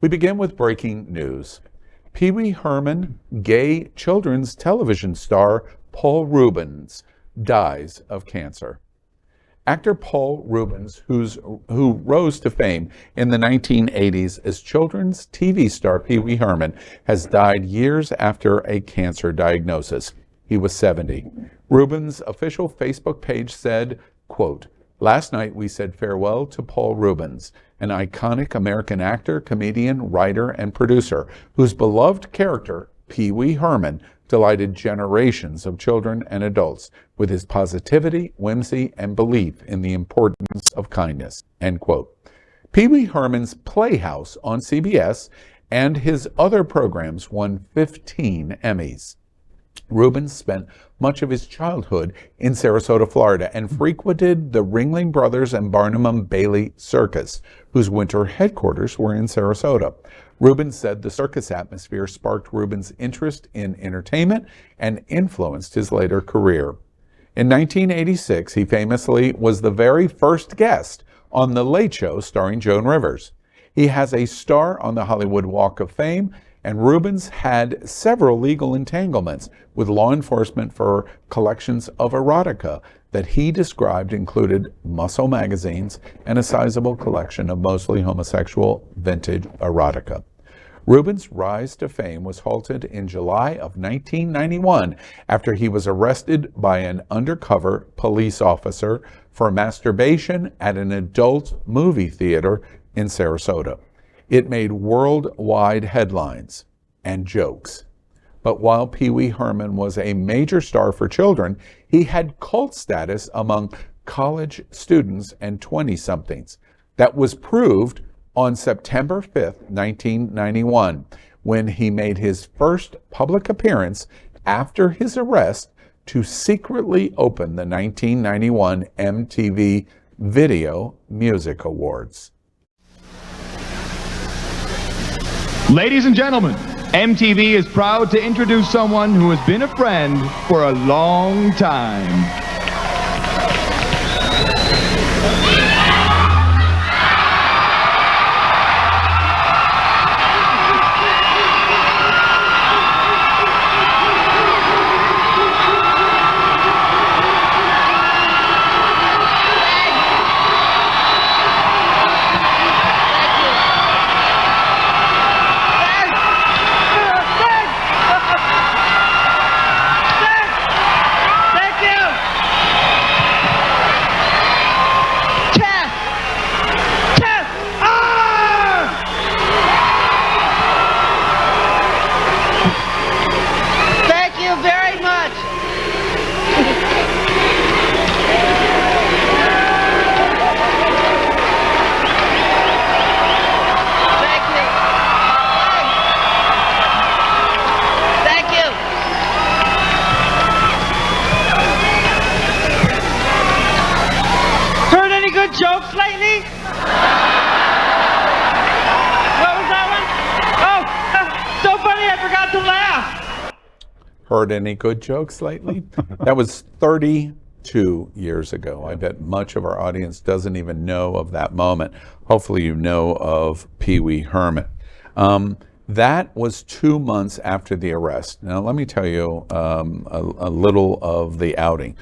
We begin with breaking news. Pee Wee Herman, gay children's television star Paul Reubens, dies of cancer. Actor Paul Reubens, who rose to fame in the 1980s as children's TV star Pee Wee Herman, has died years after a cancer diagnosis. He was 70. Reubens' official Facebook page said, quote, "Last night we said farewell to Paul Reubens, an iconic American actor, comedian, writer, and producer whose beloved character, Pee Wee Herman, delighted generations of children and adults with his positivity, whimsy, and belief in the importance of kindness." End quote. Pee Wee Herman's Playhouse on CBS and his other programs won 15 Emmys. Reubens spent much of his childhood in Sarasota, Florida, and frequented the Ringling Brothers and Barnum and Bailey Circus, whose winter headquarters were in Sarasota. Reubens said the circus atmosphere sparked Reubens' interest in entertainment and influenced his later career. In 1986, he famously was the very first guest on The Late Show starring Joan Rivers. He has a star on the Hollywood Walk of Fame, and Reubens had several legal entanglements with law enforcement for collections of erotica that he described included muscle magazines and a sizable collection of mostly homosexual vintage erotica. Reubens' rise to fame was halted in July of 1991 after he was arrested by an undercover police officer for masturbation at an adult movie theater in Sarasota. It made worldwide headlines and jokes. But while Pee Wee Herman was a major star for children, he had cult status among college students and 20-somethings. That was proved on September 5th, 1991, when he made his first public appearance after his arrest to secretly open the 1991 MTV Video Music Awards. Ladies and gentlemen, MTV is proud to introduce someone who has been a friend for a long time. Jokes lately? What was that one? Oh, so funny I forgot to laugh. Heard any good jokes lately? That was 32 years ago. I bet much of our audience doesn't even know of that moment. Hopefully you know of Pee Wee Herman. That was 2 months after the arrest. Now let me tell you a little of the outing.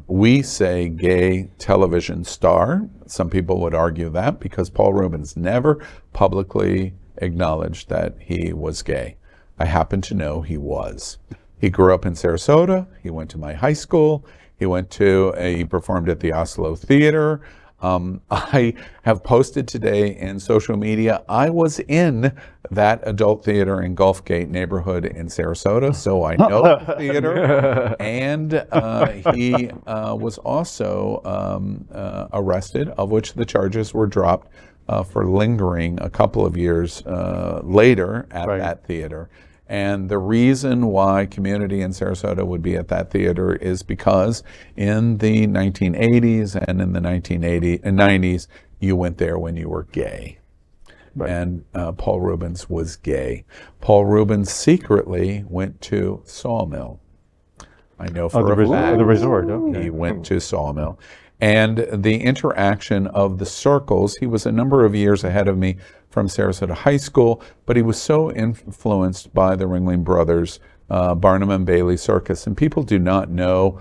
We say gay television star. Some people would argue that because Paul Reubens never publicly acknowledged that he was gay. I happen to know he was. He grew up in Sarasota. He went to my high school. He performed at the Oslo Theater. I have posted today in social media, I was in that adult theater in Gulfgate neighborhood in Sarasota, so I know the theater. And he was also arrested, of which the charges were dropped for lingering a couple of years later at that theater. And the reason why Community in Sarasota would be at that theater is because in the 1980s and in the 1990s, you went there when you were gay. Right. And Paul Reubens was gay. Paul Reubens secretly went to Sawmill. I know for a fact. The resort, okay. He went to Sawmill. And the interaction of the circles, he was a number of years ahead of me from Sarasota High School, but he was so influenced by the Ringling Brothers, Barnum and Bailey Circus, and people do not know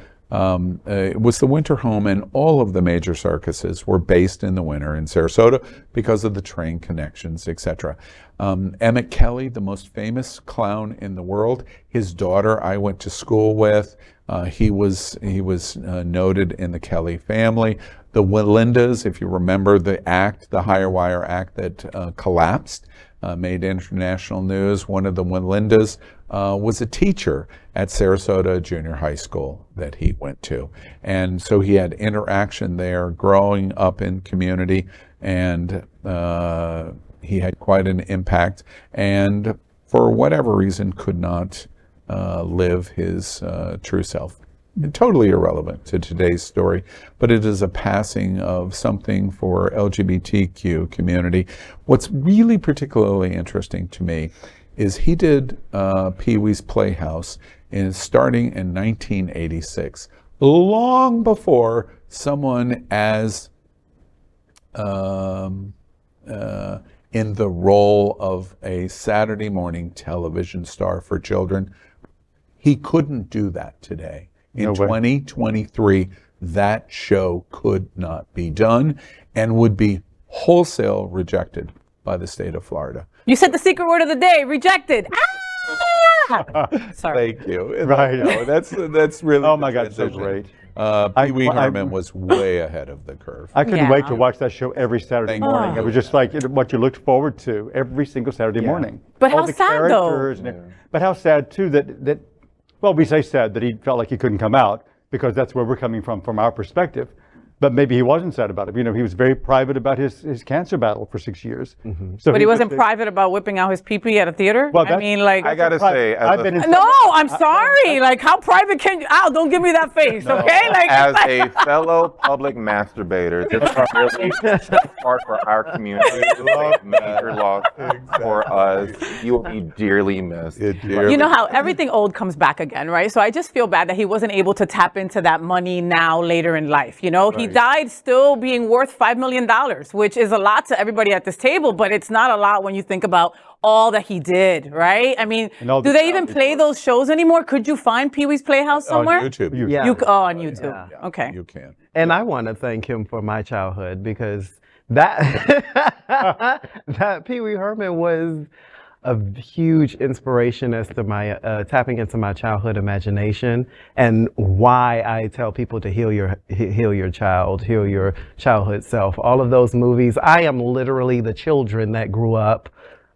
it was the winter home, and all of the major circuses were based in the winter in Sarasota because of the train connections, etc. Emmett Kelly, the most famous clown in the world, his daughter I went to school with. He was noted in the Kelly family. The Walindas, if you remember the act, the Higher Wire act that collapsed, made international news. One of the Walindas was a teacher at Sarasota Junior High School that he went to. And so he had interaction there growing up in community, and he had quite an impact, and for whatever reason could not live his true self. Totally irrelevant to today's story, but it is a passing of something for LGBTQ community. What's really particularly interesting to me is he did Pee-wee's Playhouse starting in 1986, long before someone as in the role of a Saturday morning television star for children. He couldn't do that today. In 2023, that show could not be done and would be wholesale rejected by the state of Florida. You said the secret word of the day, rejected. Ah! Sorry. Thank you. Right. No, that's really. Oh my God, so great. Pee-wee Herman was way ahead of the curve. I couldn't wait to watch that show every Saturday Thank morning. you. It was just like what you looked forward to every single Saturday morning. But All how the sad, though. characters and But how sad too that well, we say sad that he felt like he couldn't come out, because that's where we're coming from our perspective. But maybe he wasn't sad about it. You know, he was very private about his cancer battle for 6 years. So But he wasn't private about whipping out his pee-pee at a theater? Well, I mean, like... I gotta say, I've been in No, I'm sorry. Like, how private can you... Al, don't give me that face, okay? Like, as a fellow public masturbator, this is really hard for our community. It's a major loss for us. You will be dearly missed. you know how everything old comes back again, right? So I just feel bad that he wasn't able to tap into that money now, later in life. You know, he died still being worth $5 million, which is a lot to everybody at this table, but it's not a lot when you think about all that he did, right? I mean, do they even play those shows anymore? Could you find Pee-wee's Playhouse somewhere? On YouTube. Yeah. On YouTube. Yeah. Okay. You can. And I want to thank him for my childhood, because that that Pee-wee Herman was a huge inspiration as to my tapping into my childhood imagination, and why I tell people to heal your child, heal your childhood self. All of those movies, I am literally the children that grew up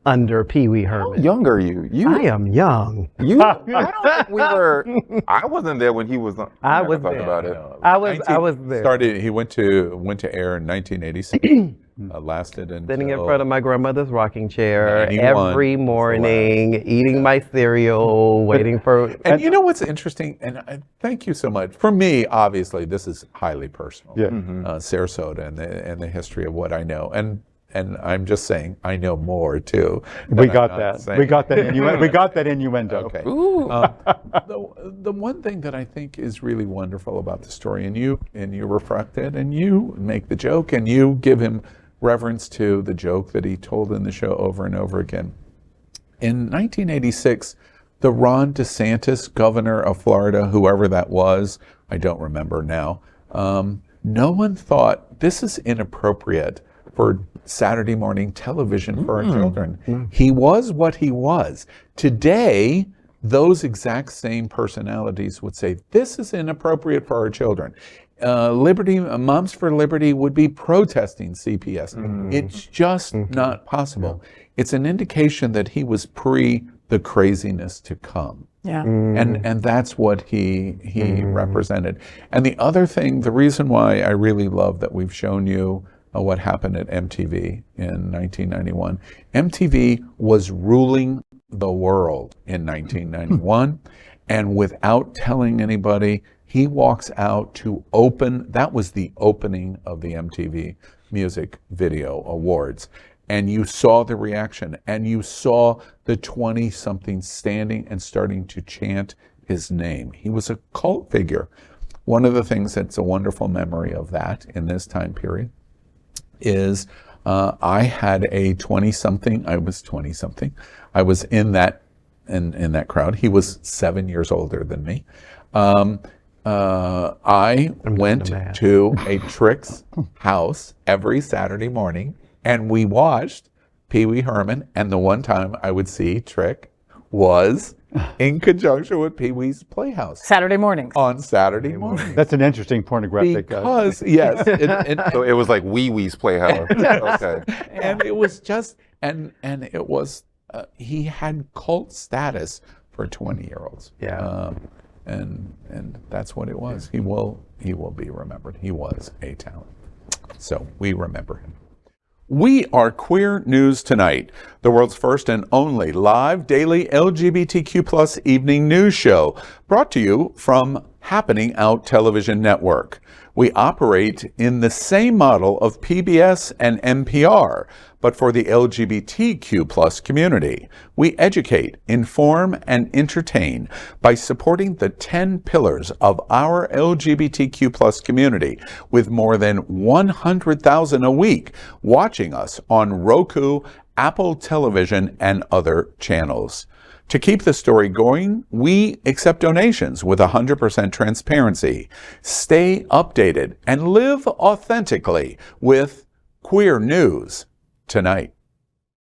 under Pee-wee Herman. How young are you? I am young. I don't think we were. I wasn't there when he was on. I was talk there. about it. I was there. He went to air in 1986. Lasted until Sitting in front of my grandmother's rocking chair 91 every morning, eating my cereal, waiting for... And you know what's interesting, and thank you so much. For me, obviously, this is highly personal. Yeah. Sarasota and the history of what I know. And I'm just saying, I know more too. We got that. We got that innuendo. We got that innuendo. Okay. The one thing that I think is really wonderful about the story, and you reflect it, and you make the joke, and you give him reverence to the joke that he told in the show over and over again. In 1986, the Ron DeSantis, governor of Florida, whoever that was, I don't remember now, no one thought this is inappropriate for Saturday morning television for our children. He was what he was. Today, those exact same personalities would say, this is inappropriate for our children. Moms for Liberty would be protesting CPS. It's just not possible. It's an indication that he was pre the craziness to come. Yeah. And that's what he represented. And the other thing, the reason why I really love that we've shown you what happened at MTV in 1991. MTV was ruling the world in 1991, and without telling anybody, he walks out to open, that was the opening of the MTV Music Video Awards. And you saw the reaction, and you saw the 20-somethings standing and starting to chant his name. He was a cult figure. One of the things that's a wonderful memory of that in this time period is I had a 20-something. I was 20-something. I was in that crowd. He was 7 years older than me. I went to a Trick's house every Saturday morning, and we watched Pee Wee Herman. And the one time I would see Trick was in conjunction with Pee Wee's Playhouse. Saturday mornings. On Saturday morning. That's an interesting pornographic. Because, yes. So it was like Wee Wee's Playhouse. Okay. And it was just, and it was, he had cult status for 20-year-olds. Yeah. And that's what it was. He will be remembered. He was a talent. So we remember him. We are Queer News Tonight, the world's first and only live daily LGBTQ+ evening news show, brought to you from Happening Out Television Network. We operate in the same model of PBS and NPR, but for the LGBTQ+ community. We educate, inform, and entertain by supporting the 10 pillars of our LGBTQ+ community, with more than 100,000 a week watching us on Roku, Apple Television, and other channels. To keep the story going, we accept donations with 100% transparency. Stay updated and live authentically with Queer News Tonight.